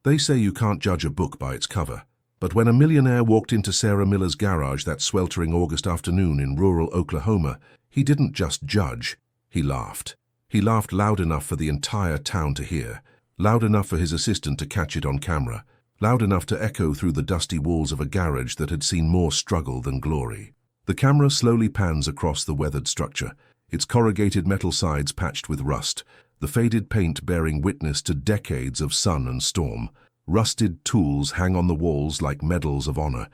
They say you can't judge a book by its cover. But when a millionaire walked into Sarah Miller's garage that sweltering August afternoon in rural Oklahoma, he didn't just judge, he laughed. He laughed loud enough for the entire town to hear, loud enough for his assistant to catch it on camera, loud enough to echo through the dusty walls of a garage that had seen more struggle than glory. The camera slowly pans across the weathered structure, its corrugated metal sides patched with rust, the faded paint bearing witness to decades of sun and storm. Rusted tools hang on the walls like medals of honor,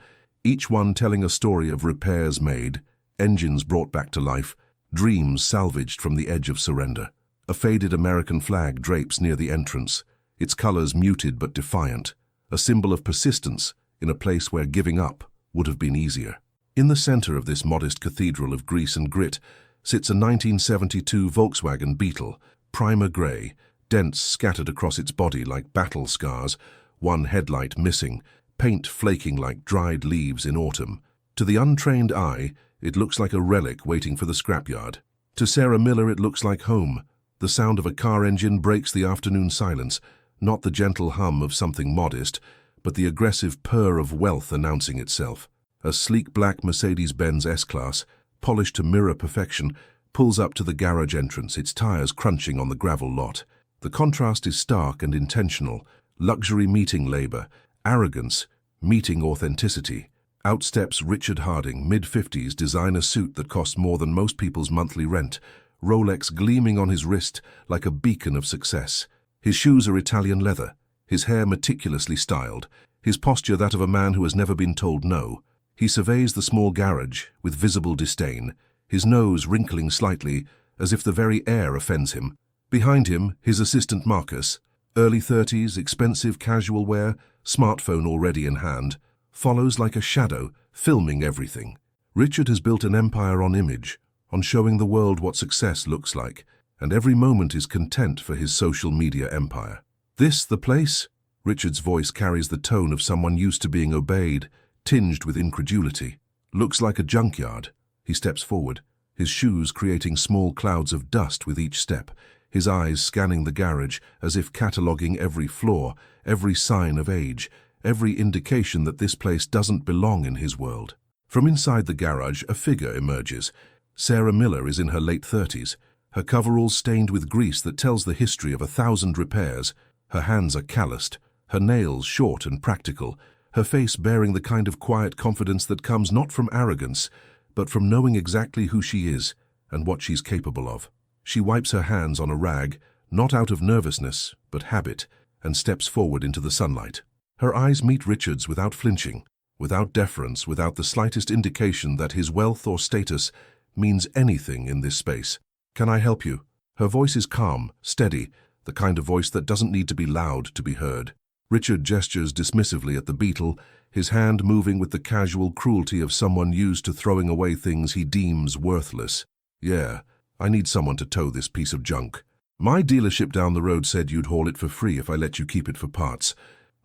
each one telling a story of repairs made, engines brought back to life, dreams salvaged from the edge of surrender. A faded American flag drapes near the entrance, its colors muted but defiant, a symbol of persistence in a place where giving up would have been easier. In the center of this modest cathedral of grease and grit sits a 1972 Volkswagen Beetle, primer gray, dents scattered across its body like battle scars, one headlight missing, paint flaking like dried leaves in autumn. To the untrained eye, it looks like a relic waiting for the scrapyard. To Sarah Miller, it looks like home. The sound of a car engine breaks the afternoon silence, not the gentle hum of something modest, but the aggressive purr of wealth announcing itself. A sleek black Mercedes-Benz S-Class, polished to mirror perfection, pulls up to the garage entrance, its tires crunching on the gravel lot. The contrast is stark and intentional. Luxury meeting labor, arrogance meeting authenticity. Out steps Richard Harding, mid-50s, designer suit that costs more than most people's monthly rent, Rolex gleaming on his wrist like a beacon of success. His shoes are Italian leather, his hair meticulously styled, his posture that of a man who has never been told no. He surveys the small garage with visible disdain, his nose wrinkling slightly as if the very air offends him. Behind him, his assistant Marcus, early 30s, expensive casual wear, smartphone already in hand, follows like a shadow, filming everything. Richard has built an empire on image, on showing the world what success looks like, and every moment is content for his social media empire. This the place? Richard's voice carries the tone of someone used to being obeyed, tinged with incredulity. Looks like a junkyard. He steps forward, his shoes creating small clouds of dust with each step, his eyes scanning the garage as if cataloguing every flaw, every sign of age, every indication that this place doesn't belong in his world. From inside the garage, a figure emerges. Sarah Miller is in her late 30s, her coveralls stained with grease that tells the history of 1,000 repairs. Her hands are calloused, her nails short and practical, her face bearing the kind of quiet confidence that comes not from arrogance, but from knowing exactly who she is and what she's capable of. She wipes her hands on a rag, not out of nervousness, but habit, and steps forward into the sunlight. Her eyes meet Richard's without flinching, without deference, without the slightest indication that his wealth or status means anything in this space. "Can I help you?" Her voice is calm, steady, the kind of voice that doesn't need to be loud to be heard. Richard gestures dismissively at the Beetle, his hand moving with the casual cruelty of someone used to throwing away things he deems worthless. "Yeah, I need someone to tow this piece of junk. My dealership down the road said you'd haul it for free if I let you keep it for parts.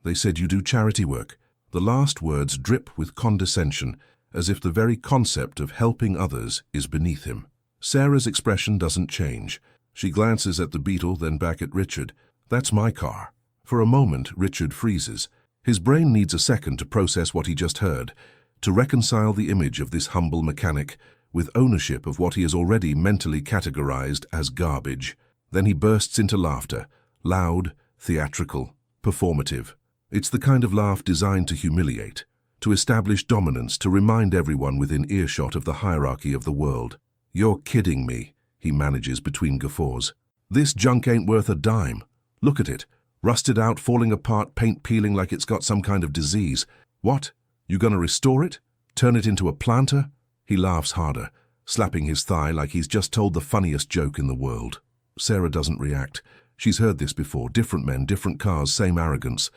They said you do charity work." The last words drip with condescension, as if the very concept of helping others is beneath him. Sarah's expression doesn't change. She glances at the Beetle, then back at Richard. "That's my car." For a moment, Richard freezes. His brain needs a second to process what he just heard, to reconcile the image of this humble mechanic with ownership of what he has already mentally categorized as garbage. Then he bursts into laughter, loud, theatrical, performative. It's the kind of laugh designed to humiliate, to establish dominance, to remind everyone within earshot of the hierarchy of the world. "You're kidding me," he manages between guffaws. "This junk ain't worth a dime. Look at it. Rusted out, falling apart, paint peeling like it's got some kind of disease. What? You gonna restore it? Turn it into a planter?" He laughs harder, slapping his thigh like he's just told the funniest joke in the world. Sarah doesn't react. She's heard this before. Different men, different cars, same arrogance.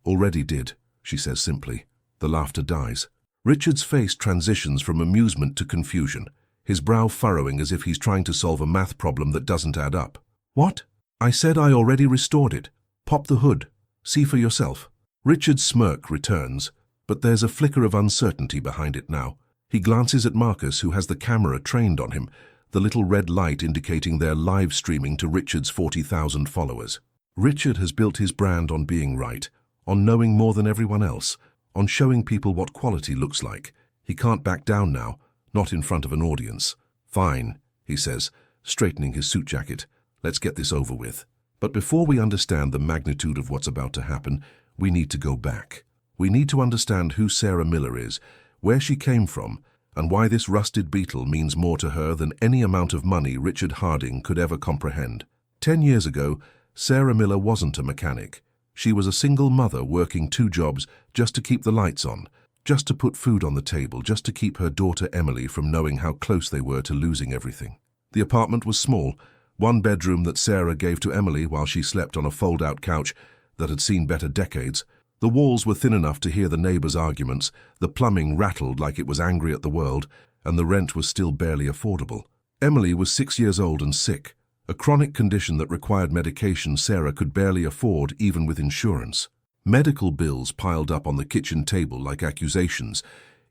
"Already did," she says simply. The laughter dies. Richard's face transitions from amusement to confusion, his brow furrowing as if he's trying to solve a math problem that doesn't add up. "What? I said I already restored it. Pop the hood. See for yourself." Richard's smirk returns, but there's a flicker of uncertainty behind it now. He glances at Marcus, who has the camera trained on him, the little red light indicating they're live streaming to Richard's 40,000 followers. Richard has built his brand on being right, on knowing more than everyone else, on showing people what quality looks like. He can't back down now, not in front of an audience. "Fine," he says, straightening his suit jacket. "Let's get this over with." But before we understand the magnitude of what's about to happen, we need to go back. We need to understand who Sarah Miller is, where she came from, and why this rusted Beetle means more to her than any amount of money Richard Harding could ever comprehend. 10 years ago, Sarah Miller wasn't a mechanic. She was a single mother working 2 jobs just to keep the lights on, just to put food on the table, just to keep her daughter Emily from knowing how close they were to losing everything. The apartment was small, 1 bedroom that Sarah gave to Emily while she slept on a fold-out couch that had seen better decades. The walls were thin enough to hear the neighbors' arguments, the plumbing rattled like it was angry at the world, and the rent was still barely affordable. Emily was 6 years old and sick, a chronic condition that required medication Sarah could barely afford even with insurance. Medical bills piled up on the kitchen table like accusations,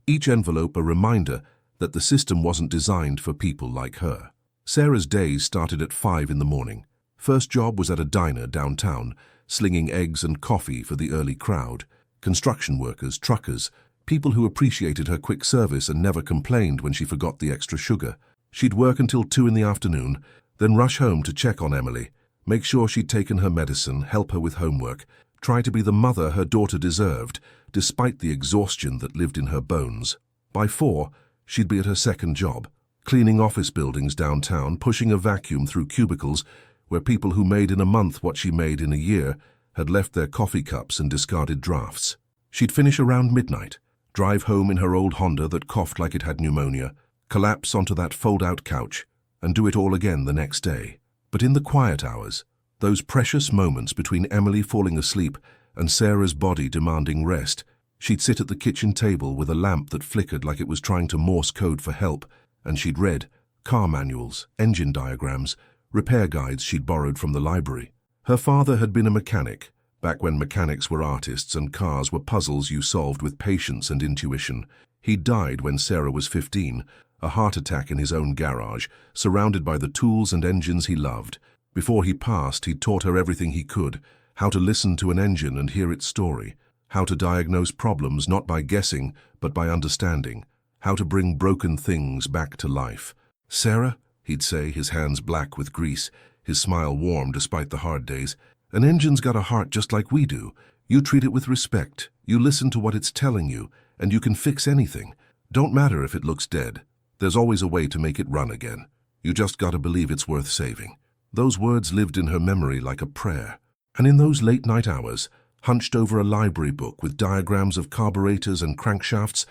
each envelope a reminder that the system wasn't designed for people like her. Sarah's days started at 5 in the morning. First job was at a diner downtown, slinging eggs and coffee for the early crowd. Construction workers, truckers, people who appreciated her quick service and never complained when she forgot the extra sugar. She'd work until 2 in the afternoon, then rush home to check on Emily, make sure she'd taken her medicine, help her with homework, try to be the mother her daughter deserved, despite the exhaustion that lived in her bones. By 4, she'd be at her second job, cleaning office buildings downtown, pushing a vacuum through cubicles where people who made in a month what she made in a year had left their coffee cups and discarded drafts. She'd finish around midnight, drive home in her old Honda that coughed like it had pneumonia, collapse onto that fold-out couch, and do it all again the next day. But in the quiet hours, those precious moments between Emily falling asleep and Sarah's body demanding rest, she'd sit at the kitchen table with a lamp that flickered like it was trying to Morse code for help, and she'd read car manuals, engine diagrams, repair guides she'd borrowed from the library. Her father had been a mechanic, back when mechanics were artists and cars were puzzles you solved with patience and intuition. He died when Sarah was 15, a heart attack in his own garage, surrounded by the tools and engines he loved. Before he passed, he'd taught her everything he could, how to listen to an engine and hear its story, how to diagnose problems not by guessing but by understanding, how to bring broken things back to life. "Sarah," he'd say, his hands black with grease, his smile warm despite the hard days, "an engine's got a heart just like we do. You treat it with respect, you listen to what it's telling you, and you can fix anything. Don't matter if it looks dead. There's always a way to make it run again. You just gotta believe it's worth saving." Those words lived in her memory like a prayer. And in those late-night hours, hunched over a library book with diagrams of carburetors and crankshafts,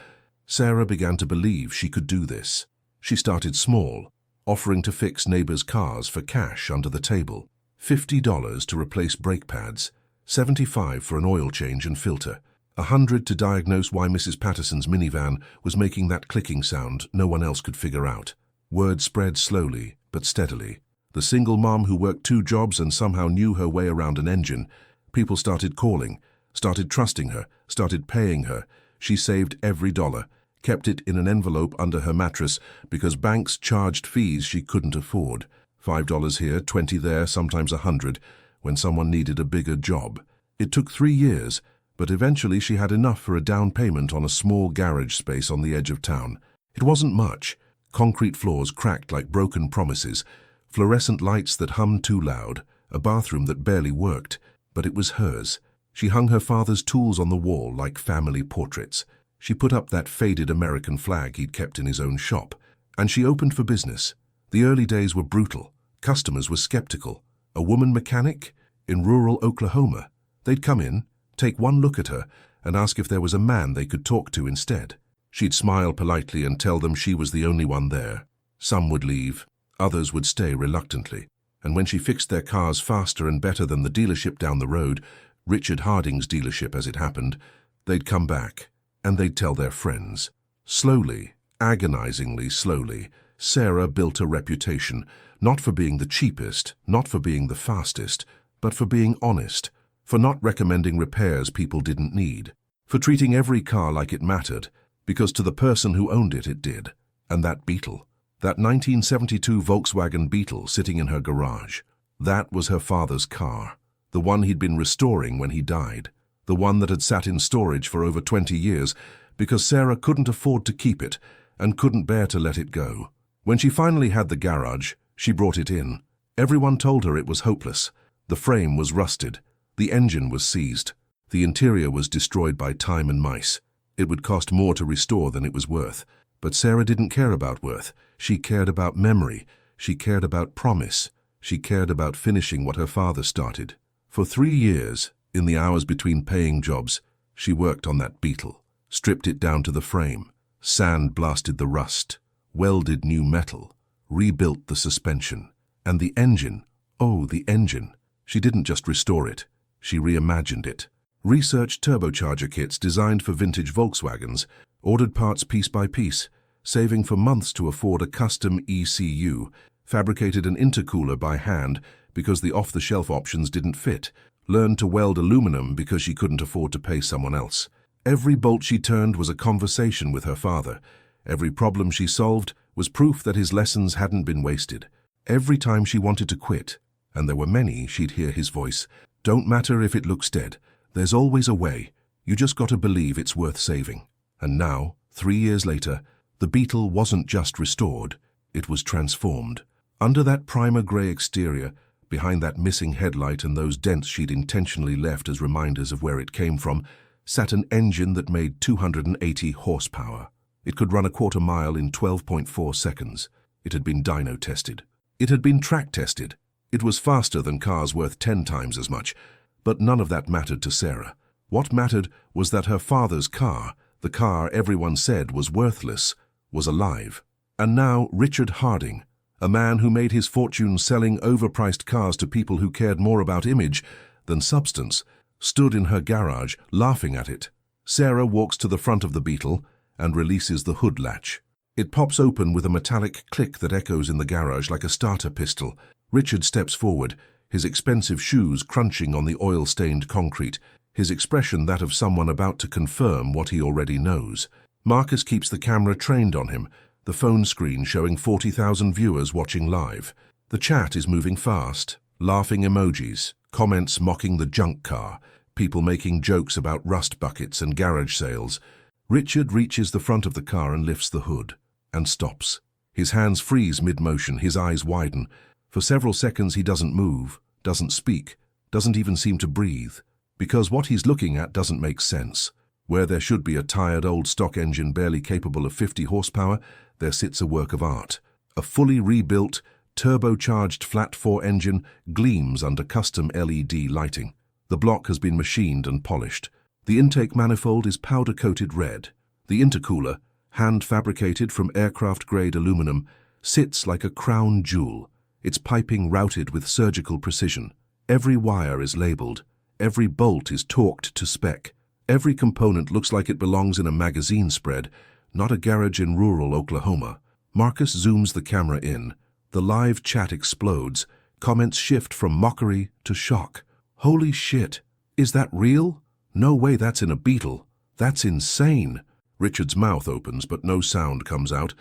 Sarah began to believe she could do this. She started small, offering to fix neighbors' cars for cash under the table. $50 to replace brake pads, $75 for an oil change and filter, $100 to diagnose why Mrs. Patterson's minivan was making that clicking sound no one else could figure out. Word spread slowly but steadily. The single mom who worked 2 jobs and somehow knew her way around an engine. People started calling, started trusting her, started paying her. She saved every dollar, kept it in an envelope under her mattress because banks charged fees she couldn't afford. $5 here, $20 there, sometimes $100, when someone needed a bigger job. It took 3 years, but eventually she had enough for a down payment on a small garage space on the edge of town. It wasn't much. Concrete floors cracked like broken promises, fluorescent lights that hummed too loud, a bathroom that barely worked, but it was hers. She hung her father's tools on the wall like family portraits. She put up that faded American flag he'd kept in his own shop, and she opened for business. The early days were brutal. Customers were skeptical. A woman mechanic? In rural Oklahoma. They'd come in, take one look at her, and ask if there was a man they could talk to instead. She'd smile politely and tell them she was the only one there. Some would leave. Others would stay reluctantly, and when she fixed their cars faster and better than the dealership down the road, Richard Harding's dealership as it happened, they'd come back, and they'd tell their friends. Slowly, agonizingly slowly, Sarah built a reputation, not for being the cheapest, not for being the fastest, but for being honest, for not recommending repairs people didn't need, for treating every car like it mattered, because to the person who owned it, it did. And that Beetle. That 1972 Volkswagen Beetle sitting in her garage. That was her father's car, the one he'd been restoring when he died. the one that had sat in storage for over 20 years, because Sarah couldn't afford to keep it and couldn't bear to let it go. When she finally had the garage, she brought it in. Everyone told her it was hopeless. The frame was rusted. The engine was seized. The interior was destroyed by time and mice. It would cost more to restore than it was worth. But Sarah didn't care about worth. She cared about memory. She cared about promise. She cared about finishing what her father started. For 3 years, in the hours between paying jobs, she worked on that Beetle, stripped it down to the frame, sand-blasted the rust, welded new metal, rebuilt the suspension. And the engine, oh, the engine. She didn't just restore it, she reimagined it. Researched turbocharger kits designed for vintage Volkswagens, ordered parts piece by piece, saving for months to afford a custom ECU, fabricated an intercooler by hand because the off-the-shelf options didn't fit, learned to weld aluminum because she couldn't afford to pay someone else. Every bolt she turned was a conversation with her father. Every problem she solved was proof that his lessons hadn't been wasted. Every time she wanted to quit, and there were many, she'd hear his voice. Don't matter if it looks dead. There's always a way. You just got to believe it's worth saving. And now, 3 years later, the Beetle wasn't just restored, it was transformed. Under that primer grey exterior, behind that missing headlight and those dents she'd intentionally left as reminders of where it came from, sat an engine that made 280 horsepower. It could run a quarter mile in 12.4 seconds. It had been dyno tested. It had been track tested. It was faster than cars worth 10 times as much. But none of that mattered to Sarah. What mattered was that her father's car, the car everyone said was worthless, was alive. And now Richard Harding, a man who made his fortune selling overpriced cars to people who cared more about image than substance, stood in her garage, laughing at it. Sarah walks to the front of the Beetle and releases the hood latch. It pops open with a metallic click that echoes in the garage like a starter pistol. Richard steps forward, his expensive shoes crunching on the oil-stained concrete, his expression that of someone about to confirm what he already knows. Marcus keeps the camera trained on him, the phone screen showing 40,000 viewers watching live. The chat is moving fast, laughing emojis, comments mocking the junk car, people making jokes about rust buckets and garage sales. Richard reaches the front of the car and lifts the hood, and stops. His hands freeze mid-motion, his eyes widen. For several seconds he doesn't move, doesn't speak, doesn't even seem to breathe. Because what he's looking at doesn't make sense. Where there should be a tired old stock engine barely capable of 50 horsepower, there sits a work of art. A fully rebuilt, turbocharged flat-4 engine gleams under custom LED lighting. The block has been machined and polished. The intake manifold is powder-coated red. The intercooler, hand-fabricated from aircraft-grade aluminum, sits like a crown jewel, its piping routed with surgical precision. Every wire is labeled. Every bolt is torqued to spec. Every component looks like it belongs in a magazine spread, not a garage in rural Oklahoma. Marcus zooms the camera in. The live chat explodes. Comments shift from mockery to shock. Holy shit! Is that real? No way that's in a Beetle. That's insane. Richard's mouth opens, but no sound comes out.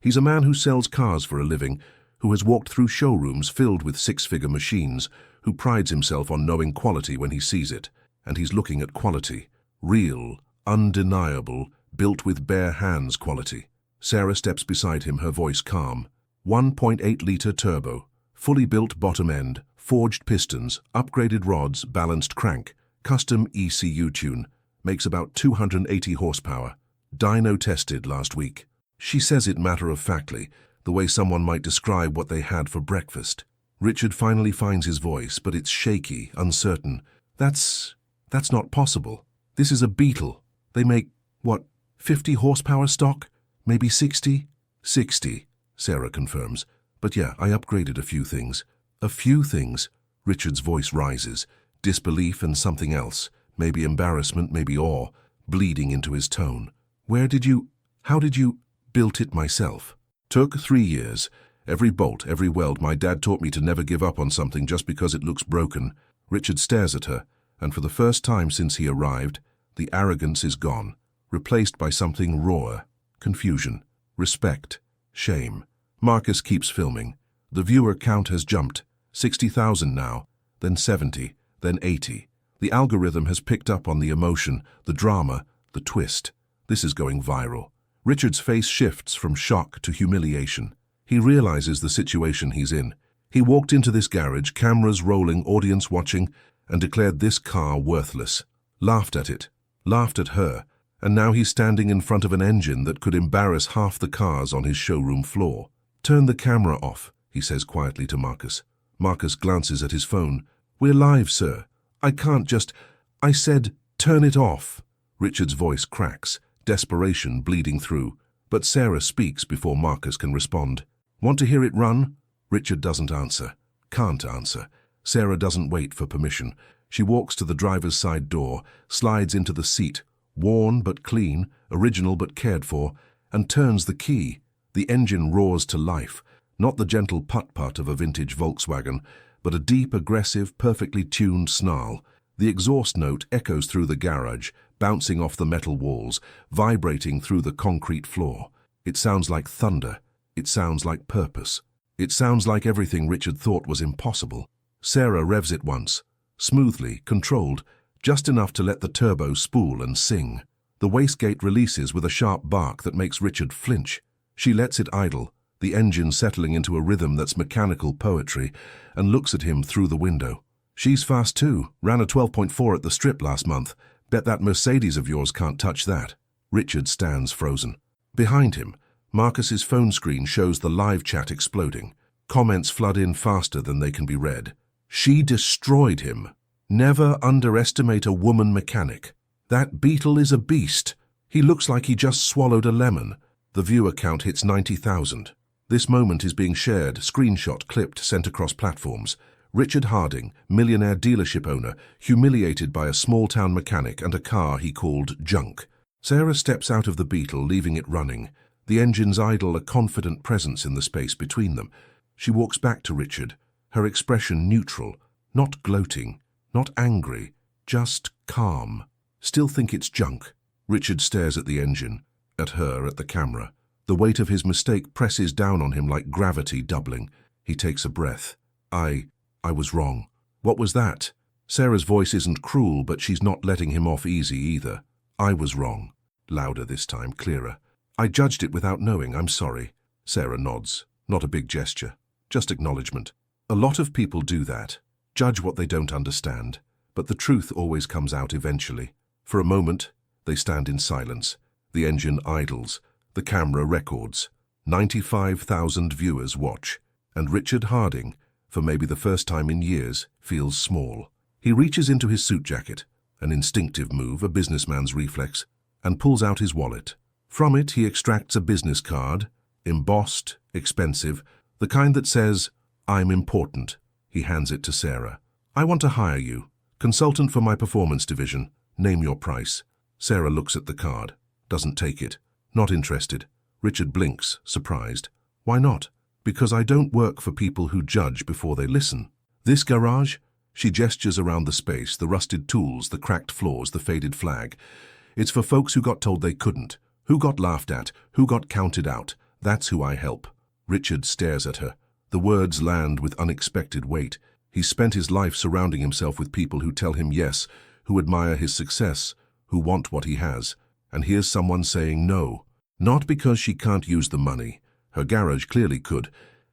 He's a man who sells cars for a living, who has walked through showrooms filled with six-figure machines, who prides himself on knowing quality when he sees it. And he's looking at quality. Real, undeniable, built with bare hands quality. Sarah steps beside him, her voice calm. 1.8-liter turbo, fully built bottom end, forged pistons, upgraded rods, balanced crank, custom ECU tune, makes about 280 horsepower. Dyno tested last week. She says it matter-of-factly, the way someone might describe what they had for breakfast. Richard finally finds his voice, but it's shaky, uncertain. That's not possible. This is a Beetle. They make, what, 50 horsepower stock? Maybe 60? 60, Sarah confirms. But yeah, I upgraded a few things. A few things. Richard's voice rises. Disbelief and something else. Maybe embarrassment, maybe awe, bleeding into his tone. How did you, built it myself. Took 3 years. Every bolt, every weld. My dad taught me to never give up on something just because it looks broken. Richard stares at her, and for the first time since he arrived, the arrogance is gone, replaced by something rawer. Confusion, respect, shame. Marcus keeps filming. The viewer count has jumped. 60,000 now, then 70, then 80. The algorithm has picked up on the emotion, the drama, the twist. This is going viral. Richard's face shifts from shock to humiliation. He realizes the situation he's in. He walked into this garage, cameras rolling, audience watching, and declared this car worthless. Laughed at it, laughed at her, and now he's standing in front of an engine that could embarrass half the cars on his showroom floor. "Turn the camera off," he says quietly to Marcus. Marcus glances at his phone. "We're live, sir. I can't just—" "I said, turn it off." Richard's voice cracks, desperation bleeding through. But Sarah speaks before Marcus can respond. "Want to hear it run?" Richard doesn't answer. Can't answer. Sarah doesn't wait for permission. She walks to the driver's side door, slides into the seat, worn but clean, original but cared for, and turns the key. The engine roars to life, not the gentle putt-putt of a vintage Volkswagen, but a deep, aggressive, perfectly tuned snarl. The exhaust note echoes through the garage, bouncing off the metal walls, vibrating through the concrete floor. It sounds like thunder. It sounds like purpose. It sounds like everything Richard thought was impossible. Sarah revs it once, smoothly, controlled, just enough to let the turbo spool and sing. The wastegate releases with a sharp bark that makes Richard flinch. She lets it idle, the engine settling into a rhythm that's mechanical poetry, and looks at him through the window. "She's fast too. Ran a 12.4 at the strip last month. Bet that Mercedes of yours can't touch that." Richard stands frozen. Behind him, Marcus's phone screen shows the live chat exploding. Comments flood in faster than they can be read. "She destroyed him. Never underestimate a woman mechanic. That Beetle is a beast. He looks like he just swallowed a lemon." The viewer count hits 90,000. This moment is being shared, screenshot, clipped, sent across platforms. Richard Harding, millionaire dealership owner, humiliated by a small-town mechanic and a car he called junk. Sarah steps out of the Beetle, leaving it running. The engine's idle, a confident presence in the space between them. She walks back to Richard, her expression neutral, not gloating, not angry, just calm. "Still think it's junk." Richard stares at the engine, at her, at the camera. The weight of his mistake presses down on him like gravity doubling. He takes a breath. I was wrong." "What was that?" Sarah's voice isn't cruel, but she's not letting him off easy either. "I was wrong." Louder this time, clearer. "I judged it without knowing. I'm sorry." Sarah nods. Not a big gesture, just acknowledgement. A lot of people do that. Judge what they don't understand. But the truth always comes out eventually. For a moment, they stand in silence. The engine idles. The camera records. 95,000 viewers watch. And Richard Harding, for maybe the first time in years, feels small. He reaches into his suit jacket, an instinctive move, a businessman's reflex, and pulls out his wallet. From it, he extracts a business card, embossed, expensive, the kind that says, "I'm important." He hands it to Sarah. "I want to hire you. Consultant for my performance division. Name your price." Sarah looks at the card, doesn't take it. Not interested. Richard blinks, surprised. "Why not?" "Because I don't work for people who judge before they listen." "This garage?" She gestures around the space, the rusted tools, the cracked floors, the faded flag. "It's for folks who got told they couldn't, who got laughed at, who got counted out. That's who I help." Richard stares at her. The words land with unexpected weight. He's spent his life surrounding himself with people who tell him yes, who admire his success, who want what he has. And here's someone saying no. Not because she can't use the money. Her garage clearly could,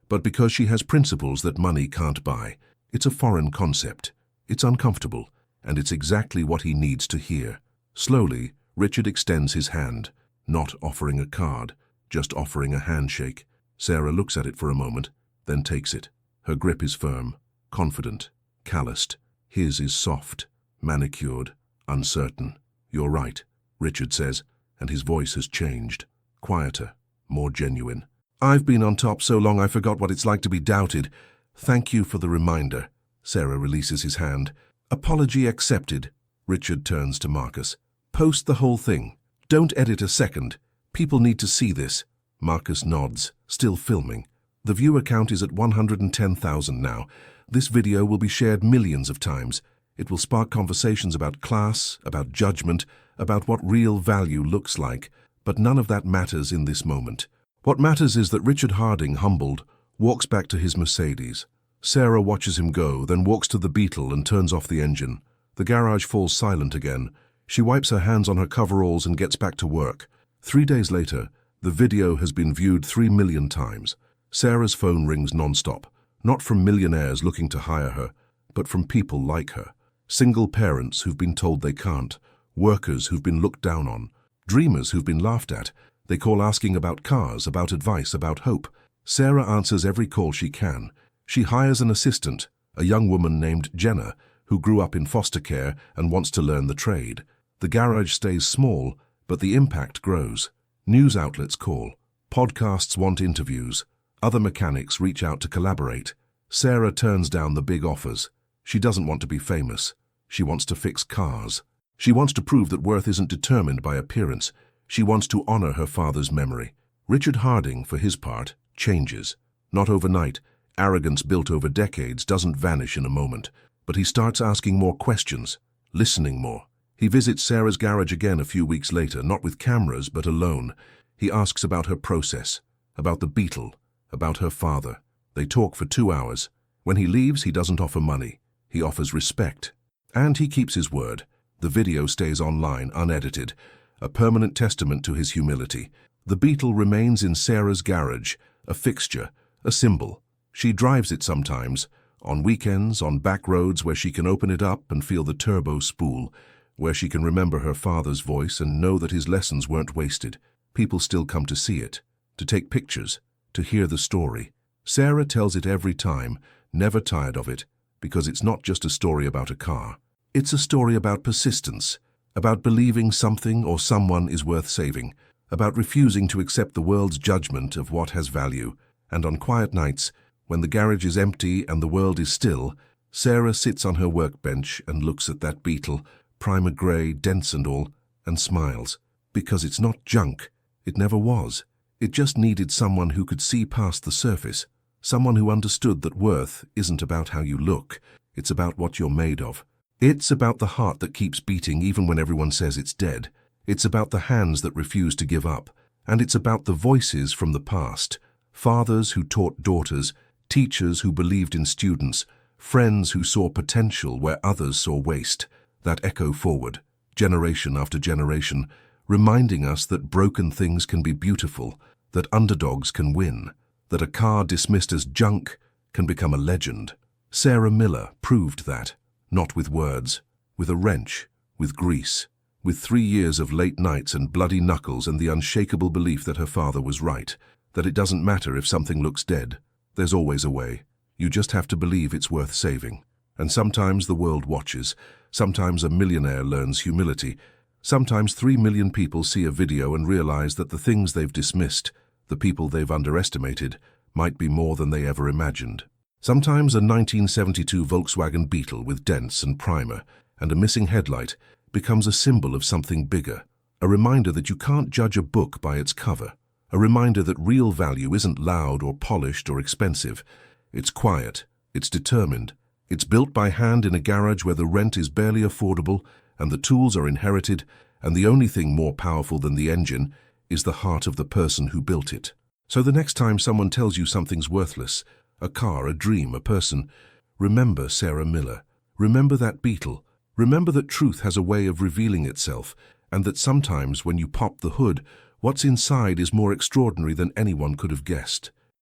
but because she has principles that money can't buy. It's a foreign concept. It's uncomfortable, and it's exactly what he needs to hear. Slowly, Richard extends his hand, not offering a card, just offering a handshake. Sarah looks at it for a moment, then takes it. Her grip is firm, confident, calloused. His is soft, manicured, uncertain. "You're right," Richard says, and his voice has changed. Quieter, more genuine. "I've been on top so long I forgot what it's like to be doubted. Thank you for the reminder." Sarah releases his hand. "Apology accepted." Richard turns to Marcus. "Post the whole thing. Don't edit a second. People need to see this." Marcus nods, still filming. The viewer count is at 110,000 now. This video will be shared millions of times. It will spark conversations about class, about judgment, about what real value looks like. But none of that matters in this moment. What matters is that Richard Harding, humbled, walks back to his Mercedes. Sarah watches him go, then walks to the Beetle and turns off the engine. The garage falls silent again. She wipes her hands on her coveralls and gets back to work. 3 days later, the video has been viewed 3 million times. Sarah's phone rings non-stop, not from millionaires looking to hire her, but from people like her. Single parents who've been told they can't, workers who've been looked down on, dreamers who've been laughed at. They call asking about cars, about advice, about hope. Sarah answers every call she can. She hires an assistant, a young woman named Jenna, who grew up in foster care and wants to learn the trade. The garage stays small, but the impact grows. News outlets call. Podcasts want interviews. Other mechanics reach out to collaborate. Sarah turns down the big offers. She doesn't want to be famous. She wants to fix cars. She wants to prove that worth isn't determined by appearance. She wants to honor her father's memory. Richard Harding, for his part, changes. Not overnight. Arrogance built over decades doesn't vanish in a moment. But he starts asking more questions, listening more. He visits Sarah's garage again a few weeks later, not with cameras, but alone. He asks about her process, about the Beetle, about her father. They talk for 2 hours. When he leaves, he doesn't offer money. He offers respect. And he keeps his word. The video stays online, unedited, a permanent testament to his humility. The Beetle remains in Sarah's garage, a fixture, a symbol. She drives it sometimes, on weekends, on back roads where she can open it up and feel the turbo spool, where she can remember her father's voice and know that his lessons weren't wasted. People still come to see it, to take pictures, to hear the story. Sarah tells it every time, never tired of it, because it's not just a story about a car. It's a story about persistence, about believing something or someone is worth saving, about refusing to accept the world's judgment of what has value. And on quiet nights, when the garage is empty and the world is still, Sarah sits on her workbench and looks at that Beetle, primer grey, dense and all, and smiles. Because it's not junk. It never was. It just needed someone who could see past the surface, someone who understood that worth isn't about how you look, it's about what you're made of. It's about the heart that keeps beating even when everyone says it's dead. It's about the hands that refuse to give up. And it's about the voices from the past, fathers who taught daughters, teachers who believed in students, friends who saw potential where others saw waste, that echo forward, generation after generation, reminding us that broken things can be beautiful, that underdogs can win, that a car dismissed as junk can become a legend. Sarah Miller proved that, not with words, with a wrench, with grease, with 3 years of late nights and bloody knuckles and the unshakable belief that her father was right, that it doesn't matter if something looks dead. There's always a way. You just have to believe it's worth saving. And sometimes the world watches. Sometimes a millionaire learns humility. Sometimes 3 million people see a video and realize that the things they've dismissed, the people they've underestimated, might be more than they ever imagined. Sometimes a 1972 Volkswagen Beetle with dents and primer and a missing headlight becomes a symbol of something bigger, a reminder that you can't judge a book by its cover, a reminder that real value isn't loud or polished or expensive. It's quiet, it's determined, it's built by hand in a garage where the rent is barely affordable and the tools are inherited, and the only thing more powerful than the engine is the heart of the person who built it. So the next time someone tells you something's worthless, a car, a dream, a person, remember Sarah Miller. Remember that Beetle. Remember that truth has a way of revealing itself, and that sometimes when you pop the hood, what's inside is more extraordinary than anyone could have guessed.